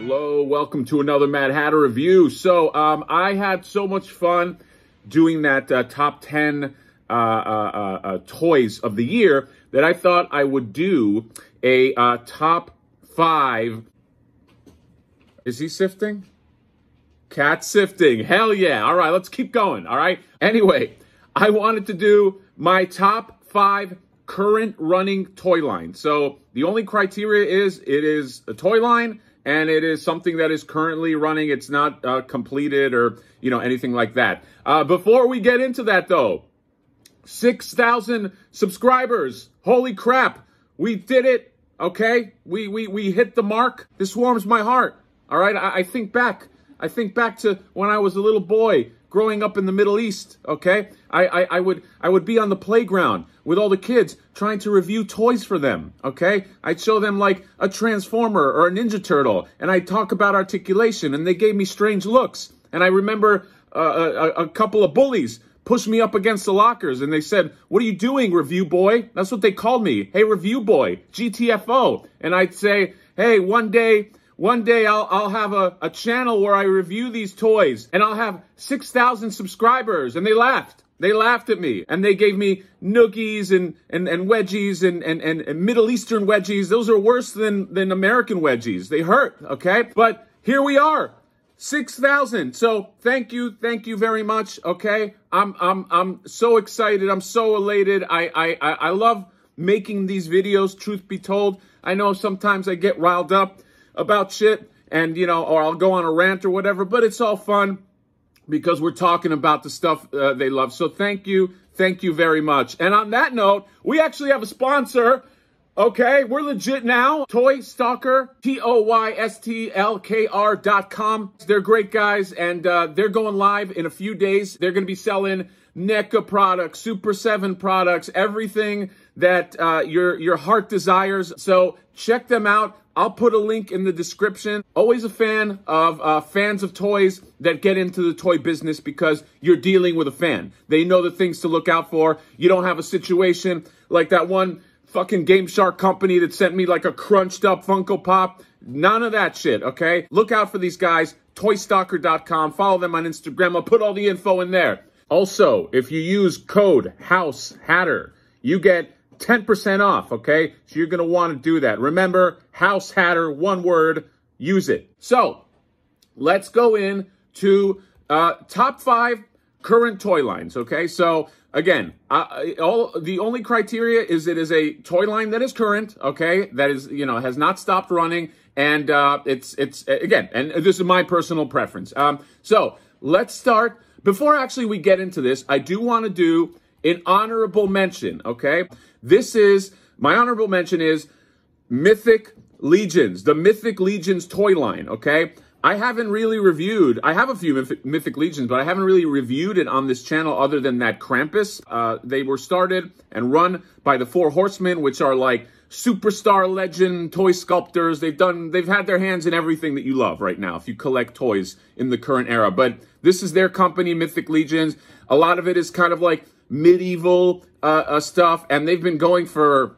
Hello, welcome to another Mad Hatter review. So I had so much fun doing that top 10 toys of the year that I thought I would do a top 5. Is he sifting? Cat sifting. Hell yeah. All right, let's keep going. All right. Anyway, I wanted to do my top 5 current running toy line. So the only criteria is it is a toy line and it is something that is currently running. It's not completed or, anything like that. Before we get into that though, 6,000 subscribers. Holy crap. We did it. Okay. We hit the mark. This warms my heart. All right. I think back to when I was a little boy growing up in the Middle East, okay? I would be on the playground with all the kids trying to review toys for them, okay? I'd show them like a Transformer or a Ninja Turtle, and I'd talk about articulation, and they gave me strange looks. And I remember a couple of bullies pushed me up against the lockers, and they said, "What are you doing, review boy?" That's what they called me. "Hey, review boy, GTFO." And I'd say, "Hey, one day I'll have a channel where I review these toys and I'll have 6,000 subscribers." And they laughed. They laughed at me and they gave me noogies and wedgies and Middle Eastern wedgies. Those are worse than American wedgies. They hurt, okay? But here we are, 6,000. So thank you very much, okay? I'm so excited. I'm so elated. I love making these videos, truth be told. I know sometimes I get riled up about shit and, or I'll go on a rant or whatever, but it's all fun because we're talking about the stuff they love. So thank you very much. And on that note, we actually have a sponsor. Okay, we're legit now. Toy Stalker, TOYSTLKR.com. They're great guys and they're going live in a few days. They're going to be selling NECA products, Super 7 products, everything that your heart desires. So check them out. I'll put a link in the description. Always a fan of fans of toys that get into the toy business because you're dealing with a fan. They know the things to look out for. You don't have a situation like that one fucking Game Shark company that sent me like a crunched up Funko Pop. None of that shit, okay? Look out for these guys. Toystalker.com. Follow them on Instagram. I'll put all the info in there. Also, if you use code HouseHatter, you get 10% off, okay? So you're going to want to do that. Remember, House Hatter, one word, use it. So let's go in to top 5 current toy lines, okay? So again, the only criteria is it is a toy line that is current, okay? That is, has not stopped running. And it's again, and this is my personal preference. So let's start. Before actually we get into this, I do want to do an honorable mention, okay? My honorable mention is Mythic Legions, the Mythic Legions toy line, okay? I haven't really reviewed, I have a few Mythic Legions, but I haven't really reviewed it on this channel other than that Krampus. They were started and run by the Four Horsemen, which are like superstar legend toy sculptors. They've had their hands in everything that you love right now if you collect toys in the current era. But this is their company, Mythic Legions. A lot of it is kind of like medieval stuff, and they've been going for,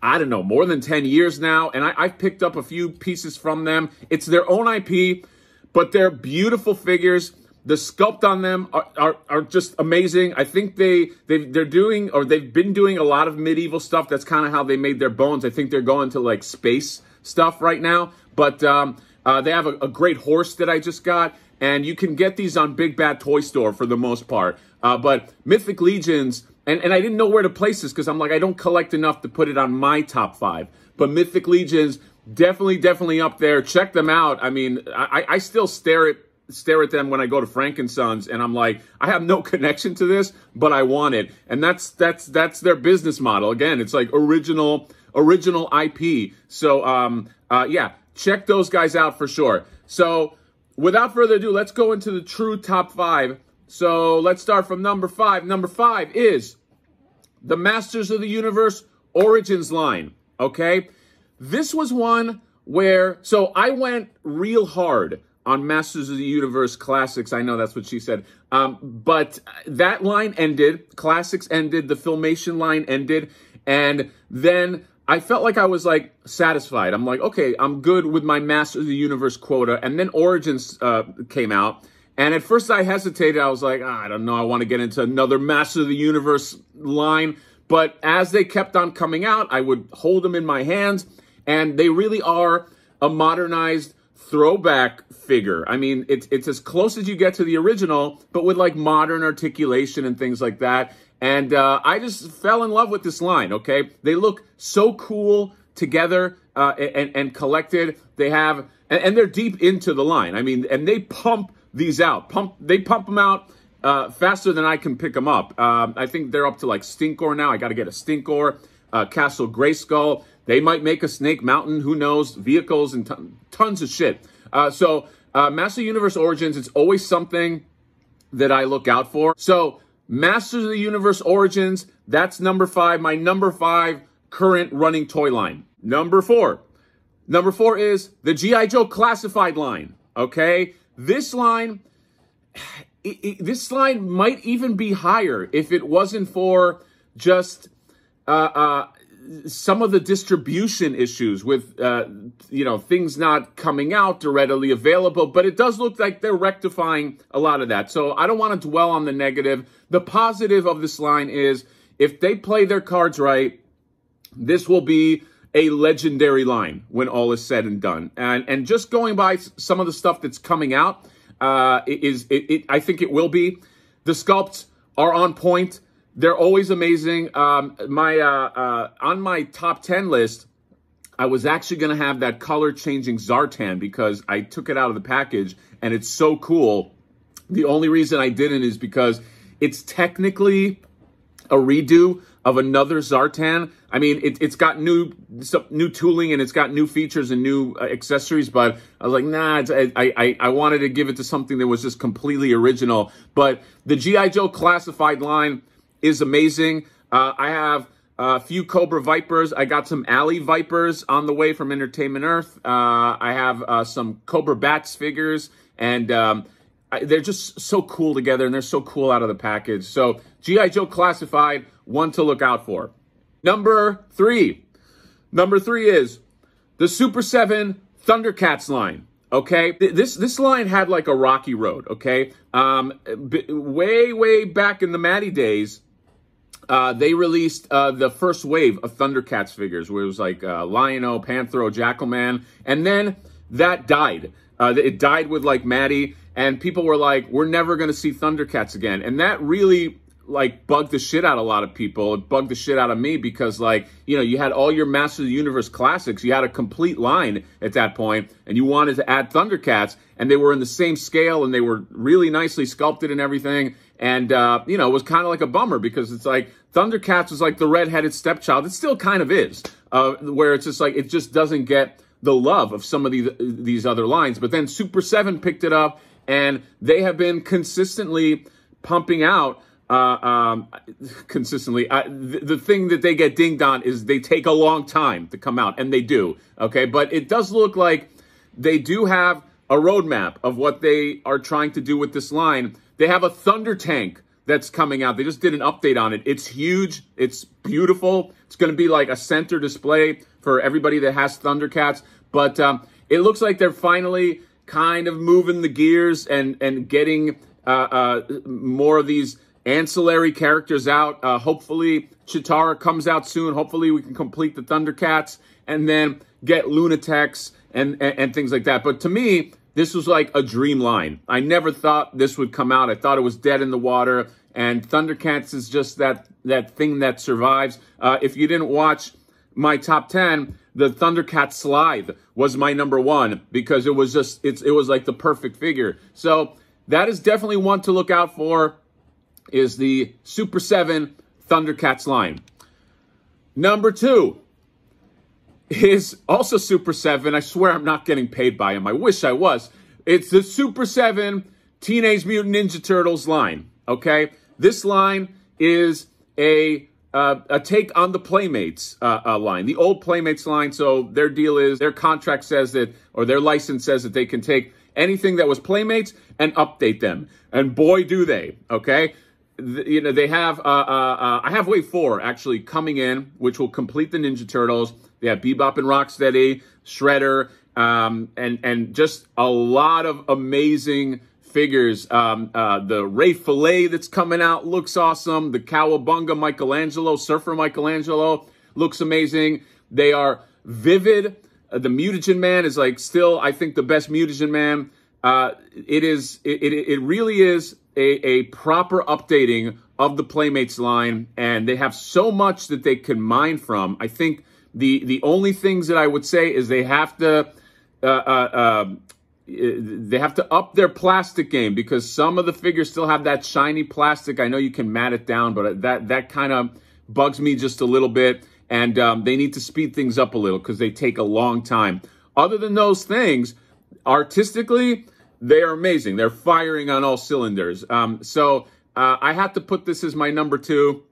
I don't know, more than 10 years now, and I've picked up a few pieces from them. It's their own IP, but they're beautiful figures. The sculpt on them are just amazing. I think they've been doing a lot of medieval stuff. That's kind of how they made their bones. I think they're going to like space stuff right now, but they have a great horse that I just got, and you can get these on Big Bad Toy Store for the most part. But Mythic Legions, and I didn't know where to place this because I'm like, I don't collect enough to put it on my top 5. But Mythic Legions, definitely up there. Check them out. I mean, I still stare at them when I go to Frankensons, and I'm like, I have no connection to this, but I want it. And that's their business model. Again, it's like original IP. So yeah, check those guys out for sure. So without further ado, let's go into the true top 5. So let's start from number 5. Number 5 is the Masters of the Universe Origins line, okay? This was one where, so I went real hard on Masters of the Universe Classics. I know that's what she said. But that line ended. Classics ended. The Filmation line ended. And then I felt like I was like satisfied. I'm like, okay, I'm good with my Master of the Universe quota. And then Origins came out. And at first I hesitated. I was like, I don't know. I want to get into another Master of the Universe line. But as they kept on coming out, I would hold them in my hands. And they really are a modernized throwback figure. I mean, it's as close as you get to the original, but with like modern articulation and things like that. And I just fell in love with this line, okay? They look so cool together and collected. They have, and they're deep into the line. I mean, and they pump these out. They pump them out faster than I can pick them up. I think they're up to like Stinkor now. I got to get a Stinkor, Castle Grayskull. They might make a Snake Mountain, who knows, vehicles and tons of shit. So Master Universe Origins, it's always something that I look out for. So Masters of the Universe Origins, that's number 5, my number 5 current running toy line. Number 4 is the G.I. Joe Classified line, okay? This line might even be higher if it wasn't for just some of the distribution issues with, things not coming out or readily available, but it does look like they're rectifying a lot of that. So I don't want to dwell on the negative. The positive of this line is if they play their cards right, this will be a legendary line when all is said and done. And just going by some of the stuff that's coming out, I think it will be. The sculpts are on point. They're always amazing. On my top 10 list, I was actually going to have that color-changing Zartan because I took it out of the package, and it's so cool. The only reason I didn't is because it's technically a redo of another Zartan. I mean, it's got new tooling, and it's got new features and new accessories, but I was like, nah, I wanted to give it to something that was just completely original. But the G.I. Joe Classified line is amazing. I have a few Cobra Vipers. I got some Alley Vipers on the way from Entertainment Earth. I have some Cobra Bats figures, and they're just so cool together, and they're so cool out of the package. So G.I. Joe Classified, one to look out for. Number 3 is the Super 7 Thundercats line. Okay, this line had like a rocky road. Okay, way back in the Matty days, they released the first wave of Thundercats figures, where it was like Lion-O, Panthro, Jackalman, and then that died. It died with like Matty, and people were like, we're never going to see Thundercats again. And that really like bugged the shit out of a lot of people. It bugged the shit out of me because, like, you know, you had all your Master of the Universe classics. You had a complete line at that point, and you wanted to add Thundercats, and they were in the same scale, and they were really nicely sculpted and everything. And, it was kind of like a bummer because it's like Thundercats was like the redheaded stepchild. It still kind of is, where it's just like it just doesn't get the love of some of these other lines. But then Super 7 picked it up, and they have been consistently pumping out consistently. The thing that they get dinged on is they take a long time to come out, and they do, okay? But it does look like they do have a roadmap of what they are trying to do with this line. They have a Thunder Tank that's coming out. They just did an update on it. It's huge. It's beautiful. It's going to be like a center display for everybody that has Thundercats. But it looks like they're finally kind of moving the gears and getting more of these ancillary characters out. Hopefully Chitara comes out soon. Hopefully we can complete the Thundercats and then get Lunatex and things like that. But to me, this was like a dream line. I never thought this would come out. I thought it was dead in the water. And Thundercats is just that thing that survives. If you didn't watch my top 10, the Thundercat Slithe was my number 1 because it was just, it was like the perfect figure. So that is definitely one to look out for, is the Super 7 Thundercats line. Number 2 is also Super 7. I swear I'm not getting paid by him. I wish I was. It's the Super 7 Teenage Mutant Ninja Turtles line, okay? This line is a take on the Playmates line, the old Playmates line. So their deal is, their contract says that, or their license says that they can take anything that was Playmates and update them. And boy, do they, okay? they have I have Wave 4 actually coming in, which will complete the Ninja Turtles. They have Bebop and Rocksteady, Shredder, and just a lot of amazing figures. The Ray Fillet that's coming out looks awesome. The Cowabunga Michelangelo, Surfer Michelangelo, looks amazing. They are vivid. The Mutagen Man is like still, I think, the best Mutagen Man. It really is a proper updating of the Playmates line, and they have so much that they can mine from. I think the only things that I would say is they have to up their plastic game, because some of the figures still have that shiny plastic. I know you can mat it down, but that kind of bugs me just a little bit. And they need to speed things up a little because they take a long time. Other than those things, artistically, they are amazing. They're firing on all cylinders. So I have to put this as my number 2.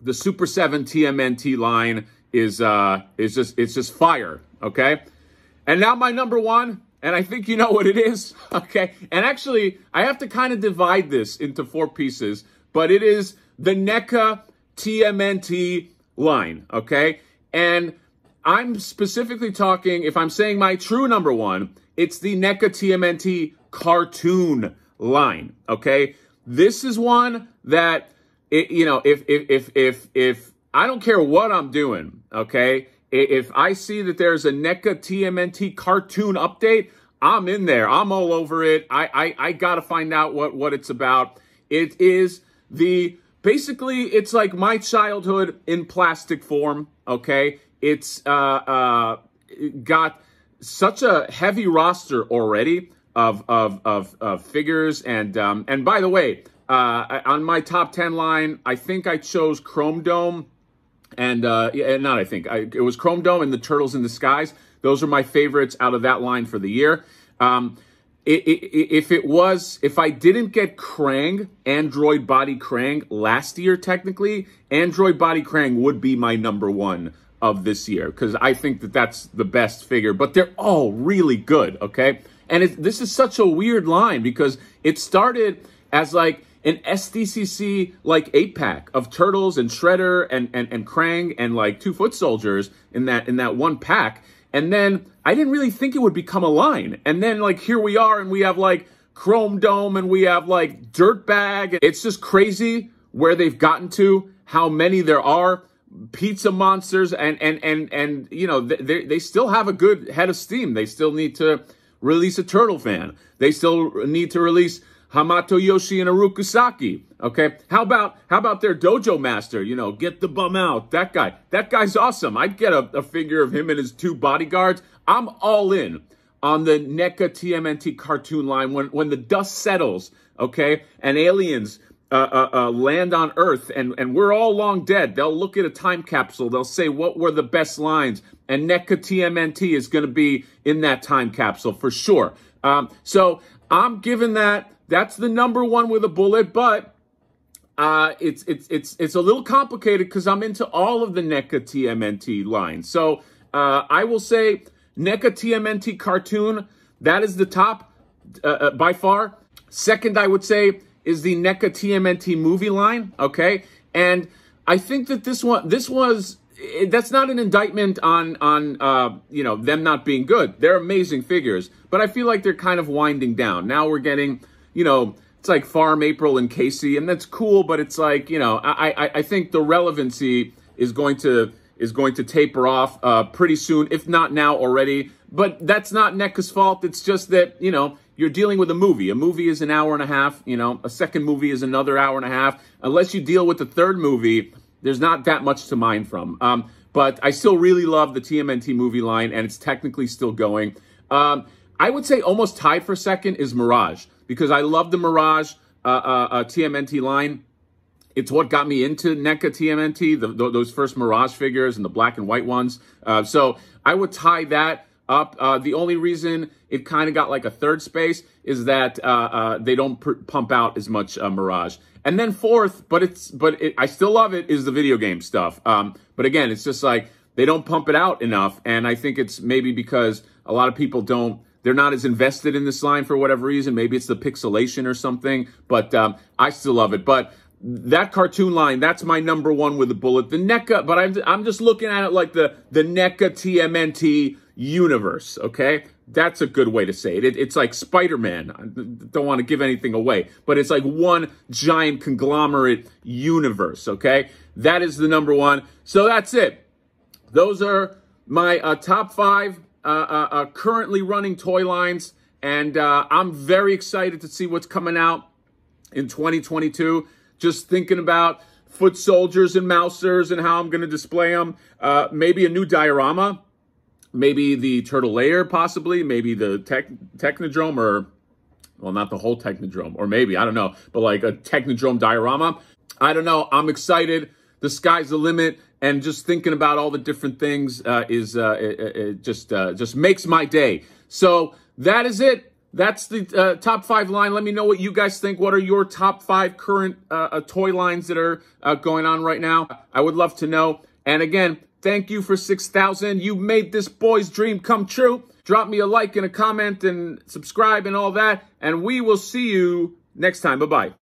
The Super 7 TMNT line is just fire. Okay, and now my number 1. And I think you know what it is, okay? And actually, I have to kind of divide this into 4 pieces, but it is the NECA TMNT line, okay? And I'm specifically talking, if I'm saying my true number 1, it's the NECA TMNT cartoon line, okay? This is one that, if I don't care what I'm doing, okay? If I see that there's a NECA TMNT cartoon update, I'm in there. I'm all over it. I got to find out what it's about. It is basically, it's like my childhood in plastic form, okay? It's got such a heavy roster already of figures. And by the way, on my top 10 line, I think I chose Chrome Dome. And it was Chrome Dome and the Turtles in Disguise. Those are my favorites out of that line for the year. If I didn't get Krang, Android Body Krang last year, technically, Android Body Krang would be my number 1 of this year, because I think that that's the best figure. But they're all really good, okay? And this is such a weird line because it started as like an SDCC like 8-pack of Turtles and Shredder and Krang and like 2 Foot Soldiers in that one pack. And then I didn't really think it would become a line. And then like here we are, and we have like Chrome Dome, and we have like Dirtbag. It's just crazy where they've gotten to, how many there are. Pizza Monsters, and they still have a good head of steam. They still need to release a Turtle Fan. They still need to release Hamato Yoshi and Haruka Saki. Okay, how about their Dojo Master? Get the bum out. That guy's awesome. I'd get a figure of him and his 2 bodyguards. I'm all in on the NECA TMNT cartoon line when the dust settles. Okay, and aliens land on Earth, and we're all long dead. They'll look at a time capsule. They'll say, what were the best lines? And NECA TMNT is going to be in that time capsule for sure. So I'm giving that. That's the number 1 with a bullet, but it's a little complicated because I'm into all of the NECA TMNT lines. So I will say NECA TMNT cartoon, that is the top by far. Second, I would say, is the NECA TMNT movie line, okay? And I think that that's not an indictment on them not being good. They're amazing figures, but I feel like they're kind of winding down. Now we're getting, it's like Farm April and Casey, and that's cool, but it's like, I think the relevancy is going to taper off pretty soon, if not now already. But that's not NECA's fault. It's just that, you're dealing with a movie. A movie is an hour and a half. A second movie is another hour and a half. Unless you deal with the third movie, there's not that much to mine from. But I still really love the TMNT movie line, and it's technically still going. I would say almost tied for second is Mirage, because I love the Mirage TMNT line. It's what got me into NECA TMNT, those first Mirage figures and the black and white ones. So I would tie that up. The only reason it kind of got like a third space is that they don't pump out as much Mirage. And then fourth, I still love it, is the video game stuff. But again, it's just like they don't pump it out enough. And I think it's maybe because a lot of people they're not as invested in this line for whatever reason. Maybe it's the pixelation or something, but I still love it. But that cartoon line, that's my number one with a bullet. The NECA, but I'm just looking at it like the NECA TMNT universe, okay? That's a good way to say it. It's like Spider-Man. I don't want to give anything away, but it's like one giant conglomerate universe, okay? That is the number one. So that's it. Those are my top 5 currently running toy lines, and I'm very excited to see what's coming out in 2022. Just thinking about foot soldiers and mousers and how I'm going to display them. Maybe a new diorama. Maybe the Turtle Lair, possibly. Maybe the Technodrome, or, well, not the whole Technodrome. Or maybe, I don't know. But like a Technodrome diorama. I don't know. I'm excited. The sky's the limit. And just thinking about all the different things it just makes my day. So that is it. That's the top 5 line. Let me know what you guys think. What are your top 5 current toy lines that are going on right now? I would love to know. And again, thank you for 6,000. You made this boy's dream come true. Drop me a like and a comment and subscribe and all that. And we will see you next time. Bye-bye.